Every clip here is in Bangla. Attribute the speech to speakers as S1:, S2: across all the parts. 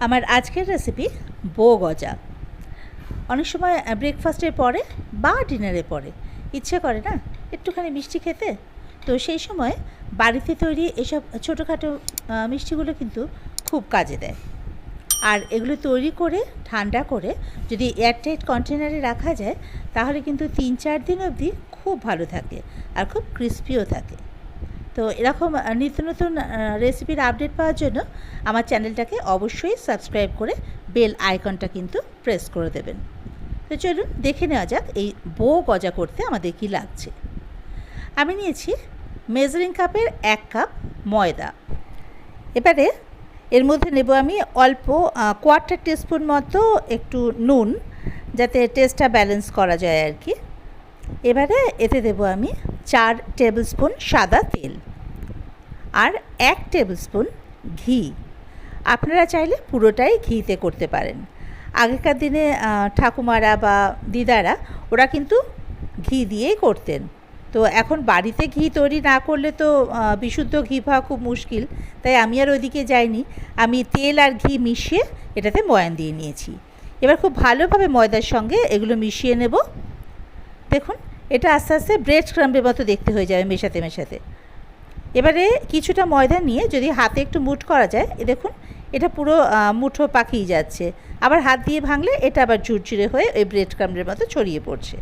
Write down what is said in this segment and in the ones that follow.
S1: আমার আজকের রেসিপি বো গজা। অনেক সময় ব্রেকফাস্টের পরে বা ডিনারের পরে ইচ্ছে করে না একটুখানি মিষ্টি খেতে, তো সেই সময় বাড়িতে তৈরি এসব ছোটোখাটো মিষ্টিগুলো কিন্তু খুব কাজে দেয়। আর এগুলো তৈরি করে ঠান্ডা করে যদি এয়ারটাইট কন্টেনারে রাখা যায় তাহলে কিন্তু 3-4 দিন অবধি খুব ভালো থাকে আর খুব ক্রিস্পিও থাকে। তো এরকম নিত্য নতুন রেসিপির আপডেট পাওয়ার জন্য আমার চ্যানেলটাকে অবশ্যই সাবস্ক্রাইব করে বেল আইকনটা কিন্তু প্রেস করে দেবেন। তো চলুন দেখে নেওয়া যাক এই বো গজা করতে আমাদের কী লাগছে। আমি নিয়েছি মেজারিং কাপের 1 কাপ ময়দা। এবারে এর মধ্যে নেব আমি অল্প 1/4 টিস্পুন মতো একটু নুন, যাতে টেস্টটা ব্যালেন্স করা যায় আর কি। এবারে এতে দেব আমি 4 টেবিল স্পুন সাদা তেল আর 1 টেবিল স্পুন ঘি। আপনারা চাইলে পুরোটাই ঘিতে করতে পারেন। আগেকার দিনে ঠাকুমারা বা দিদারা ওরা কিন্তু ঘি দিয়েই করতেন। তো এখন বাড়িতে ঘি তৈরি না করলে তো বিশুদ্ধ ঘি পাওয়া খুব মুশকিল, তাই আমি আর ওইদিকে যাইনি। আমি তেল আর ঘি মিশিয়ে এটাতে ময়ান দিয়ে নিয়েছি। এবার খুব ভালোভাবে ময়দার সঙ্গে এগুলো মিশিয়ে নেব। দেখুন এটা আস্তে আস্তে ব্রেড ক্রাম্বের মতো দেখতে হয়ে যাবে মেশাতে মেশাতে। এবারে কিছুটা ময়দা নিয়ে যদি হাতে একটু মুঠ করা যায়, দেখুন এটা পুরো মুঠো পাকিয়ে যাচ্ছে। আবার হাত দিয়ে ভাঙলে এটা আবার ঝুরঝুরে হয়ে ওই ব্রেড ক্রাম্বের মতো ছড়িয়ে পড়ছে।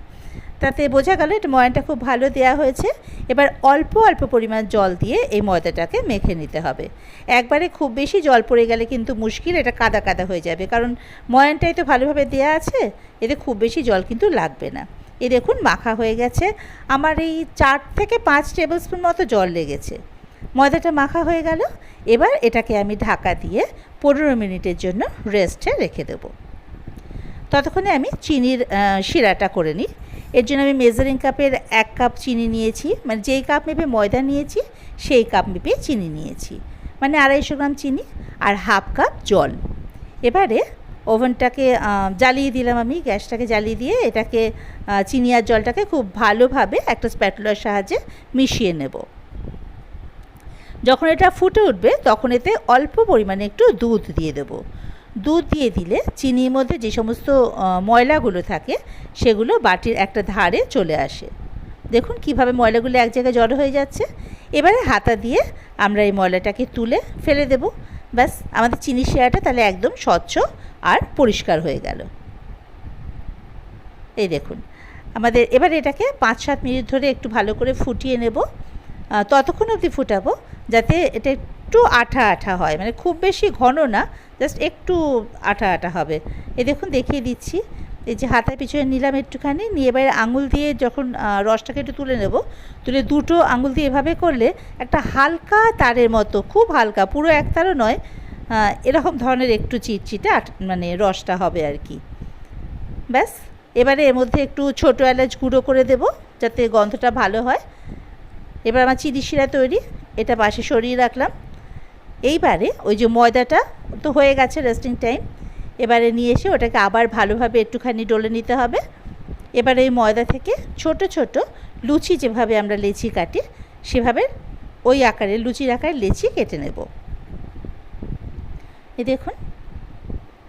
S1: তাতে বোঝা গেল এটা ময়ানটা খুব ভালো দেওয়া হয়েছে। এবার অল্প অল্প পরিমাণ জল দিয়ে এই ময়দাটাকে মেখে নিতে হবে। একবারে খুব বেশি জল পড়ে গেলে কিন্তু মুশকিল, এটা কাদা কাদা হয়ে যাবে, কারণ ময়ানটাই তো ভালোভাবে দেওয়া আছে, এতে খুব বেশি জল কিন্তু লাগবে না। এই দেখুন মাখা হয়ে গেছে। আমার এই 4 থেকে 5 টেবিল স্পুন মতো জল লেগেছে। ময়দাটা মাখা হয়ে গেল। এবার এটাকে আমি ঢাকা দিয়ে 15 মিনিটের জন্য রেস্টে রেখে দেব। ততক্ষণে আমি চিনির শিরাটা করে নিই। এর জন্য আমি মেজারিং কাপের 1 কাপ চিনি নিয়েছি, মানে যেই কাপ মেপে ময়দা নিয়েছি সেই কাপ মেপে চিনি নিয়েছি, মানে 250 গ্রাম চিনি আর হাফ কাপ জল। এবারে ওভেনটাকে জ্বালিয়ে দিলাম, আমি গ্যাসটাকে জ্বালিয়ে দিয়ে এটাকে চিনি আর জলটাকে খুব ভালোভাবে একটা স্প্যাটুলার সাহায্যে মিশিয়ে নেব। যখন এটা ফুটে উঠবে তখন এতে অল্প পরিমাণে একটু দুধ দিয়ে দেব। দুধ দিয়ে দিলে চিনির মধ্যে যে সমস্ত ময়লাগুলো থাকে সেগুলো বাটির একটা ধারে চলে আসে। দেখুন কিভাবে ময়লাগুলো এক জায়গায় জড়ো হয়ে যাচ্ছে। এবারে হাতা দিয়ে আমরা এই ময়লাটাকে তুলে ফেলে দেব। ব্যাস, আমাদের চিনি শিরাটা তাহলে একদম স্বচ্ছ আর পরিষ্কার হয়ে গেল। এই দেখুন আমাদের এবার এটাকে 5-7 মিনিট ধরে একটু ভালো করে ফুটিয়ে নেব। ততক্ষণ অবধি ফুটাবো যাতে এটা একটু আঠা আঠা হয়, মানে খুব বেশি ঘন না, জাস্ট একটু আঠা আঠা হবে। এই দেখুন দেখিয়ে দিচ্ছি। এই যে হাতায় পিছনে নিলাম একটুখানি, নিয়ে এবার আঙুল দিয়ে যখন রসটাকে একটু তুলে নেব, তুলে দুটো আঙুল দিয়ে এভাবে করলে একটা হালকা তারের মতো, খুব হালকা, পুরো এক তারও নয়, এরকম ধরনের একটু চিটচিটে মানে রসটা হবে আর কি। ব্যাস, এবারে এর মধ্যে একটু ছোটো এলাচ গুঁড়ো করে দেব যাতে গন্ধটা ভালো হয়। এবার আমার চিনি শিরা তৈরি, এটা পাশে সরিয়ে রাখলাম। এইবারে ওই যে ময়দাটা তো হয়ে গেছে রেস্টিং টাইম, এবারে নিয়ে এসে ওটাকে আবার ভালোভাবে একটুখানি ডলে নিতে হবে। এবারে এই ময়দা থেকে ছোট ছোট লুচি, যেভাবে আমরা লেচি কাটি সেভাবে ওই আকারে লুচির আকারে লেচি কেটে নেব। এই দেখুন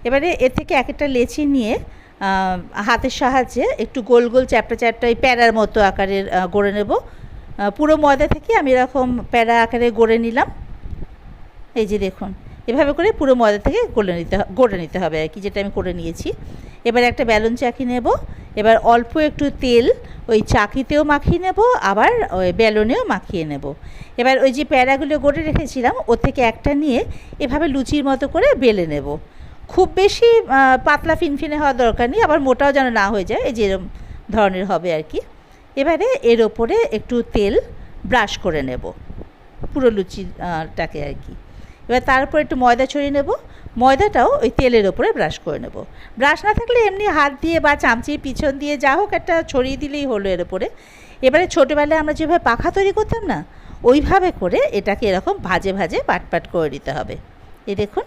S1: এবারে এর থেকে এক একটা লেচি নিয়ে হাতের সাহায্যে একটু গোল গোল চ্যাপটা চ্যাপটা ওই প্যারার মতো আকারের গড়ে নেব। পুরো ময়দা থেকে আমি এরকম প্যারা আকারে গড়ে নিলাম। এই যে দেখুন এভাবে করে পুরো ময়দা থেকে গড়ে নিতে হবে আর কি, যেটা আমি করে নিয়েছি। এবার একটা বেলুন চাকি নেব। এবার অল্প একটু তেল ওই চাকিতেও মাখিয়ে নেব, আবার ওই বেলুনেও মাখিয়ে নেব। এবার ওই যে প্যারাগুলো গড়ে রেখেছিলাম ওর থেকে একটা নিয়ে এভাবে লুচির মতো করে বেলে নেব। খুব বেশি পাতলা ফিনফিনে হওয়ার দরকার নেই, আবার মোটাও যেন না হয়ে যায়, এই যে এরকম ধরনের হবে আর কি। এবারে এর ওপরে একটু তেল ব্রাশ করে নেব পুরো লুচিটাকে আর কি। এবার তার উপর একটু ময়দা ছড়িয়ে নেব। ময়দাটাও ওই তেলের ওপরে ব্রাশ করে নেব। ব্রাশ না থাকলে এমনি হাত দিয়ে বা চামচির পিছন দিয়ে যা হোক একটা ছড়িয়ে দিলেই হলো এর ওপরে। এবারে ছোটোবেলায় আমরা যেভাবে পাখা তৈরি করতাম না, ওইভাবে করে এটাকে এরকম ভাজে ভাজে পাট করে দিতে হবে। এই দেখুন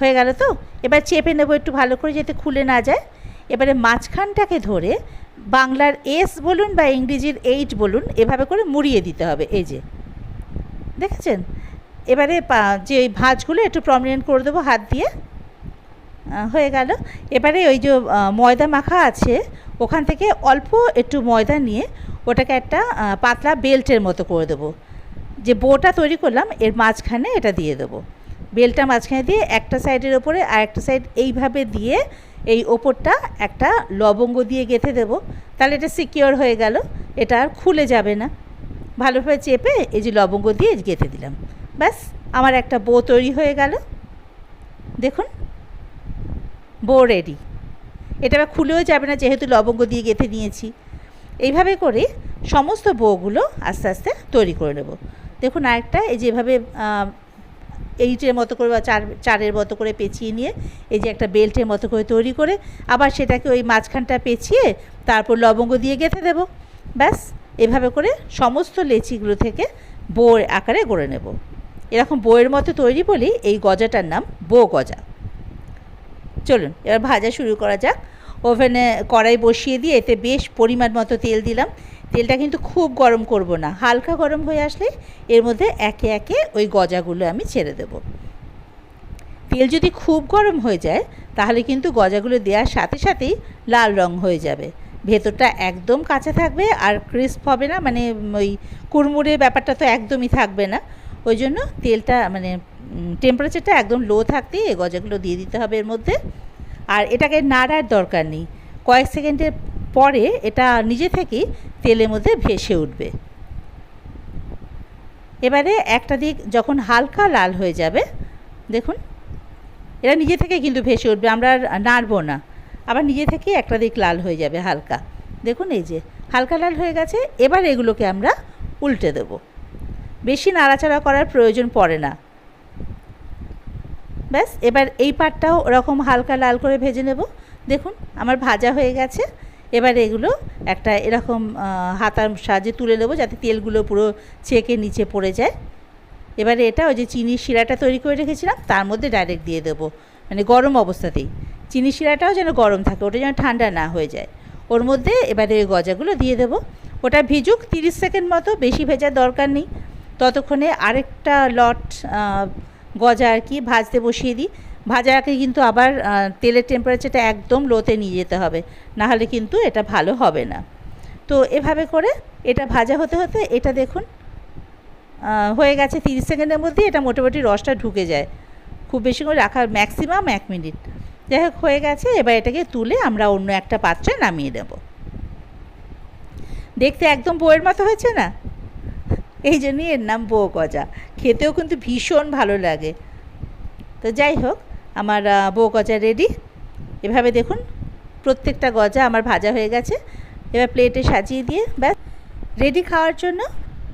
S1: হয়ে গেল তো। এবার চেপে নেব একটু ভালো করে যাতে খুলে না যায়। এবারে মাঝখানটাকে ধরে বাংলার S বলুন বা ইংরেজির 8 বলুন, এভাবে করে মুড়িয়ে দিতে হবে। এই যে দেখেছেন, এবারে যে ভাঁজগুলো একটু প্রমিনেন্ট করে দেবো হাত দিয়ে। হয়ে গেল। এবারে ওই যে ময়দা মাখা আছে ওখান থেকে অল্প একটু ময়দা নিয়ে ওটাকে একটা পাতলা বেল্টের মতো করে দেবো। যে বোটা তৈরি করলাম এর মাঝখানে এটা দিয়ে দেবো। বেলটা মাঝখানে দিয়ে একটা সাইডের ওপরে আর একটা সাইড এইভাবে দিয়ে এই ওপরটা একটা লবঙ্গ দিয়ে গেঁথে দেবো। তাহলে এটা সিকিওর হয়ে গেল, এটা আর খুলে যাবে না। ভালোভাবে চেপে এই যে লবঙ্গ দিয়ে গেঁথে দিলাম, ব্যাস আমার একটা বো তৈরি হয়ে গেল। দেখুন বো রেডি। এটা আবার খুলেও যাবে না যেহেতু লবঙ্গ দিয়ে গেঁথে নিয়েছি। এইভাবে করে সমস্ত বোগুলো আস্তে আস্তে তৈরি করে নেব। দেখুন আরেকটা এই যেভাবে এইটের মতো করে বা চারের মতো করে পেঁচিয়ে নিয়ে এই যে একটা বেল্টের মতো করে তৈরি করে আবার সেটাকে ওই মাঝখানটা পেঁচিয়ে তারপর লবঙ্গ দিয়ে গেঁথে দেব। ব্যাস এভাবে করে সমস্ত লেচিগুলো থেকে বউয়ের আকারে গড়ে নেব। এরকম বউয়ের মতো তৈরি বলেই এই গজাটার নাম বো গজা। চলুন এবার ভাজা শুরু করা যাক। ওভেনে কড়াই বসিয়ে দিয়ে এতে বেশ পরিমাণ মতো তেল দিলাম। তেলটা কিন্তু খুব গরম করব না, হালকা গরম হয়ে আসলে এর মধ্যে একে একে ওই গজাগুলো আমি ছেড়ে দেব। তেল যদি খুব গরম হয়ে যায় তাহলে কিন্তু গজাগুলো দেওয়ার সাথে সাথেই লাল রং হয়ে যাবে, ভেতরটা একদম কাঁচা থাকবে আর ক্রিস্প হবে না, মানে ওই কুড়মুড়ে ব্যাপারটা তো একদমই থাকবে না। ওই জন্য তেলটা মানে টেম্পারেচারটা একদম লো থাকতেই এই গজাগুলো দিয়ে দিতে হবে এর মধ্যে। আর এটাকে নাড়ার দরকার নেই, কয়েক সেকেন্ডের পরে এটা নিজে থেকেই তেলের মধ্যে ভেসে উঠবে। এবারে একটা দিক যখন হালকা লাল হয়ে যাবে, দেখুন এরা নিজে থেকে কিন্তু ভেসে উঠবে, আমরা আর নাড়বো না, আবার নিজে থেকে একটা দিক লাল হয়ে যাবে হালকা। দেখুন এই যে হালকা লাল হয়ে গেছে। এবার এগুলোকে আমরা উল্টে দেব, বেশি নাড়াচাড়া করার প্রয়োজন পড়ে না। ব্যাস এবার এই পাটটাও ওরকম হালকা লাল করে ভেজে নেব। দেখুন আমার ভাজা হয়ে গেছে। এবার এগুলো একটা এরকম হাতার সাহায্যে তুলে নেব যাতে তেলগুলো পুরো ছেঁকে নিচে পড়ে যায়। এবারে এটা ওই যে চিনির শিরাটা তৈরি করে রেখেছিলাম তার মধ্যে ডাইরেক্ট দিয়ে দেবো, মানে গরম অবস্থাতেই। চিনির শিরাটাও যেন গরম থাকে, ওটা যেন ঠান্ডা না হয়ে যায়। ওর মধ্যে এবারে ওই গজাগুলো দিয়ে দেবো। ওটা ভিজুক 30 সেকেন্ড মতো, বেশি ভেজার দরকার নেই। ততক্ষণে আরেকটা লট গজা আর কি ভাজতে বসিয়ে দিই। ভাজাকে কিন্তু আবার তেলের টেম্পারেচারটা একদম লোতে নিয়ে যেতে হবে, নাহলে কিন্তু এটা ভালো হবে না। তো এভাবে করে এটা ভাজা হতে হতে এটা দেখুন হয়ে গেছে 30 সেকেন্ডের মধ্যে এটা মোটামুটি রসটা ঢুকে যায়। খুব বেশি করে রাখার ম্যাক্সিমাম 1 মিনিট। যাই হোক হয়ে গেছে। এবার এটাকে তুলে আমরা অন্য একটা পাত্রে নামিয়ে দেব। দেখতে একদম বউয়ের মতো হয়েছে না, এই জন্যই এর নাম বউ গজা। খেতেও কিন্তু ভীষণ ভালো লাগে। তো যাই হোক আমার বউ গজা রেডি। এভাবে দেখুন প্রত্যেকটা গজা আমার ভাজা হয়ে গেছে। এবার প্লেটে সাজিয়ে দিয়ে ব্যাস রেডি খাওয়ার জন্য।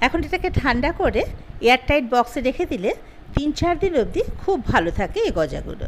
S1: এখন এটাকে ঠান্ডা করে এয়ারটাইট বক্সে রেখে দিলে 3-4 দিন অবধি খুব ভালো থাকে এই গজাগুলো।